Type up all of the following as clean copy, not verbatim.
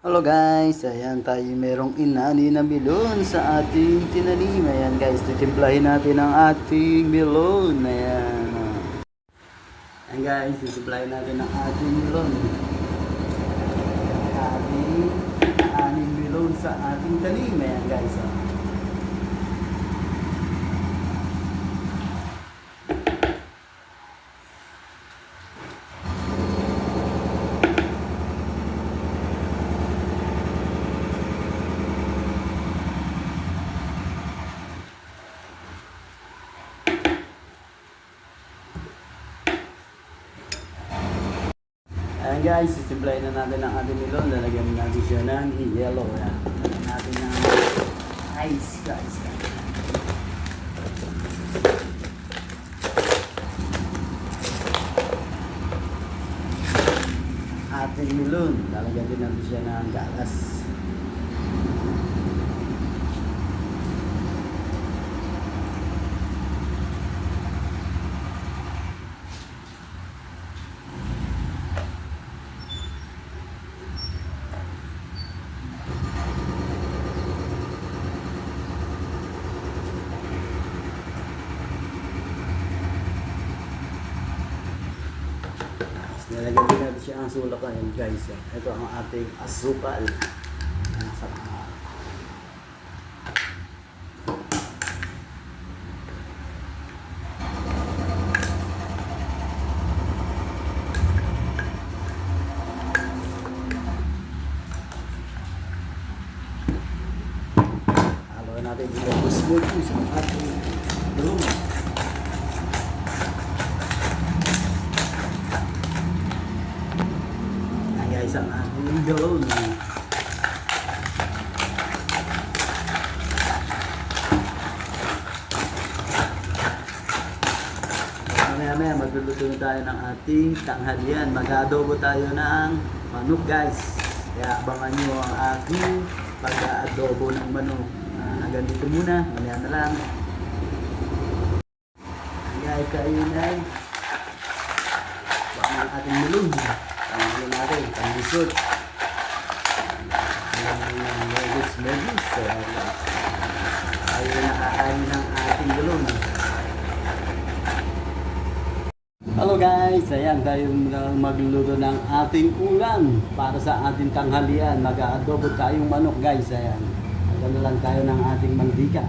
Hello guys, ayan tayo merong inani na melon sa ating tinanim. Ayan guys, titimplahin natin ang ating melon. Ayan. Ayan guys, titimplahin natin ang ating melon. Ating aning melon sa ating tanim. Ayan guys. Ayan guys, titimplahin na natin ang ating melon. Lalagyan natin siya ng yellow. Ayan. Lalagyan natin ng ice guys. Ating melon, lalagyan din natin siya ng gatas. Nilagyan din natin siya ang sulakan guys. Ito ang ating asukal. Halo natin dito. Smooth po sa ating room. Guys, ang ating galon. Maya magluluto na tayo ng ating tanghalian. Mag-adobo tayo ng manok guys. Kaya abangan nyo ang aking pag-adobo ng manok. Hanggang dito muna. Mamaya na lang. Guys, kainay. Baka ang ating melon. Ano natin, pang-dessert. Medis. Ayaw na kakain ng ating galon. Hello guys, ayan tayo magluluto ng ating ulam para sa ating tanghalian. Mag-aadobo tayong manok guys. Ayan. Maganda lang tayo ng ating mantika.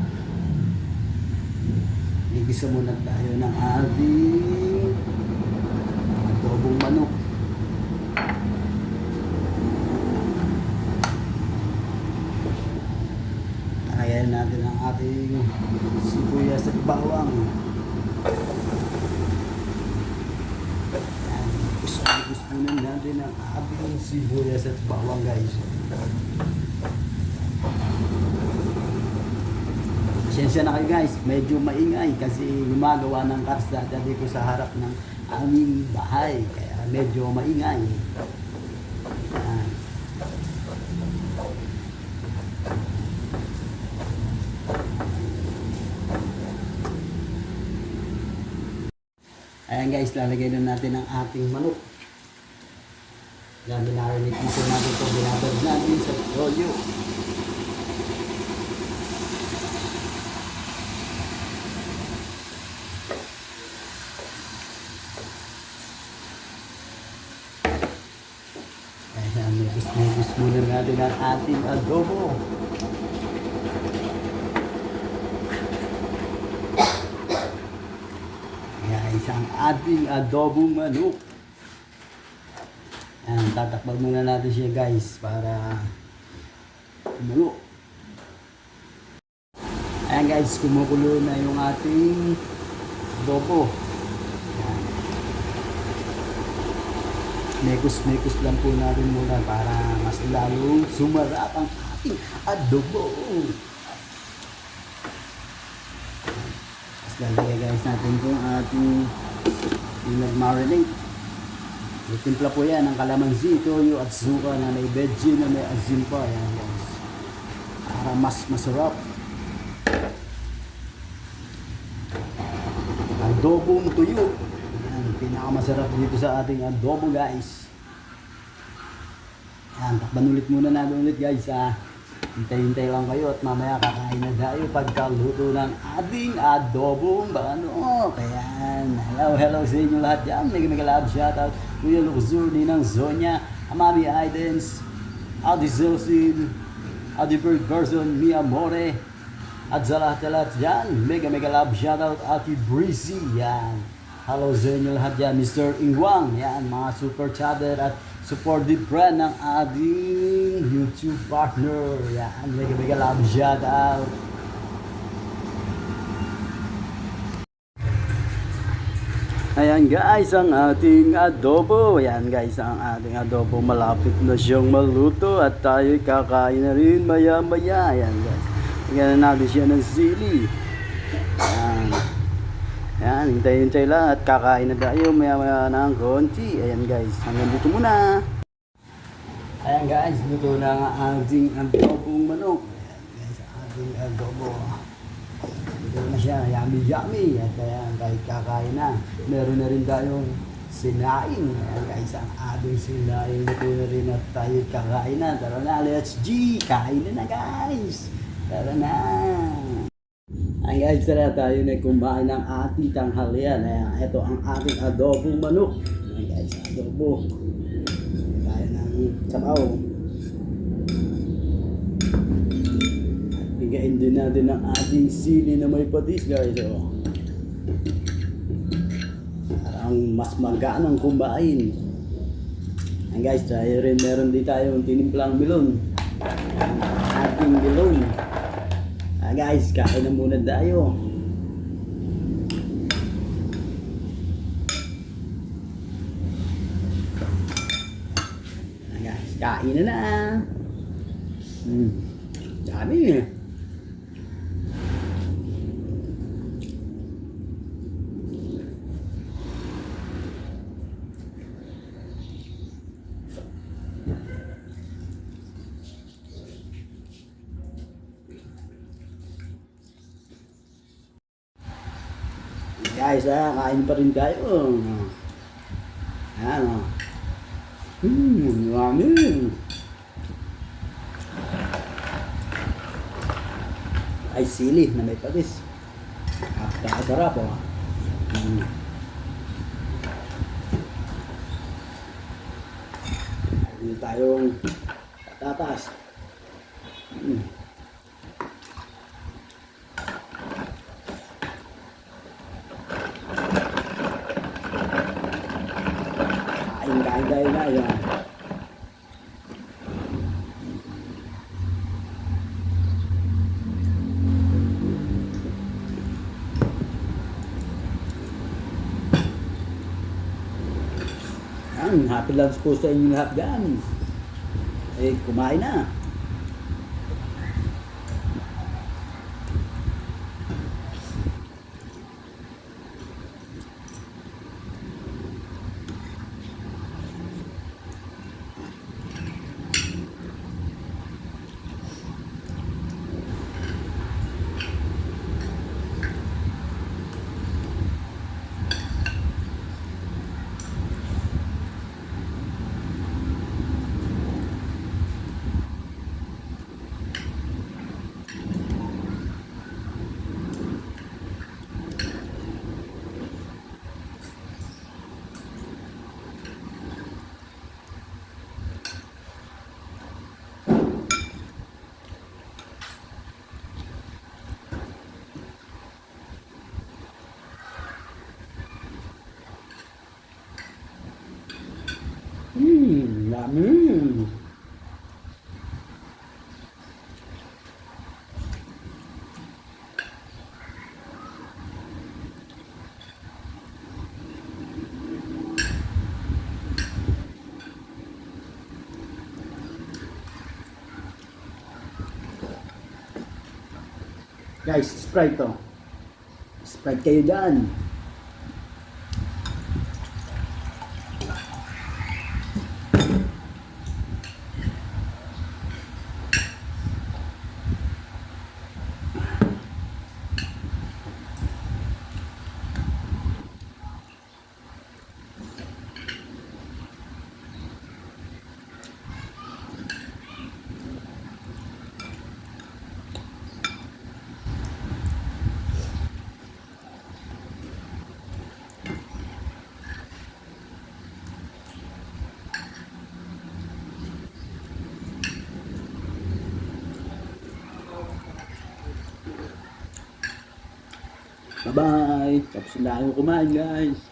Igisa muna tayo ng ating adobong manok. Ayan natin ang ating sibuyas at bawang. Gusto natin ang ating sibuyas at bawang guys. Pasensya na kayo guys, medyo maingay kasi gumagawa ng karsada dito sa harap ng aming bahay. Kaya medyo maingay. Ayan guys, lalagay na natin ang ating manok. Yan, binarinig dito natin ito, binabad natin sa toyo. Ayan, gusto muna natin ang ating adobo. Isang ating adobong manok. Ayan, tatakbal muna natin siya guys para kumulo. Ayan guys, kumukulo na yung ating adobo. Ayan. Mekos lang po natin muna para mas lalong sumarap ang ating adobo. Lalagay guys natin itong ating pinag-marinate. Itimpla po yan ng kalamansi, toyo at suka na may veggie na may asin pa. Ayan guys. Para mas masarap. Adobong tuyo. Ayan, pinakamasarap dito sa ating adobo guys. Ayan, takban ulit muna natin ulit guys. Hintay-hintay lang kayo at mamaya kakain na tayo pagkaluto ng ating adobong manok. Ayan, hello sa inyo lahat dyan. Mega love shoutout. Kuya Luzur, Ninang Zonya, Amami Aidens, Adi Zelsin, Adi Bird Person, Mia More, at sa lahat dyan. Mega love shoutout Ati Breezy. Yan. Hello sa inyo lahat dyan. Mr. Ingwang. Yan. Mga super chatter at supportive friend ng ating YouTube partner. Yan. Mega love shoutout. Ayan guys, ang ating adobo. Ayan guys, ang ating adobo malapit na siyang maluto at tayo kakain na rin maya maya. Ayan guys. Lagyan na natin siya ng sili. Ayan. Ayan, hintay-hintay lang at kakain na tayo maya-maya ng konti. Ayan guys, hanggang dito muna. Ayan guys, luto na ang ating adobong manok. Ayan guys, ang ating adobo. Luto na siya, yummy. At ayan, kahit kakain na. Meron na rin tayong sinaing. Ayan guys, ang ating sinaing. Luto na rin at tayo kakain na. Tara na, let's G! Kain na guys! Tara na! Ayan guys, tara tayo na kumain ng ating tanghalian. Ayan, ito ang ating adobong manok. Ayan guys, adobo. Tayo ng sabaw. At bigayin din natin ang ating sili na may patis guys. Oh. Parang mas maganang kumain. Ayan guys, tayo rin meron din tayong tinimplang milon. Ating milon. Guys, kain na muna tayo. Guys, kain na na. Dami. Guys, kain pa rin tayo. Ayan, o. Yummy. Ay, sili na may patis. Napakasarap, o. Meron tayong patatas. Kain tayo na yan. Happy lunch po sa inyo lahat dyan. Eh, kumain na. Yummy. Guys, Sprite to. Sprite kayo dyan. Bye-bye! Tapos na tayo kumain guys!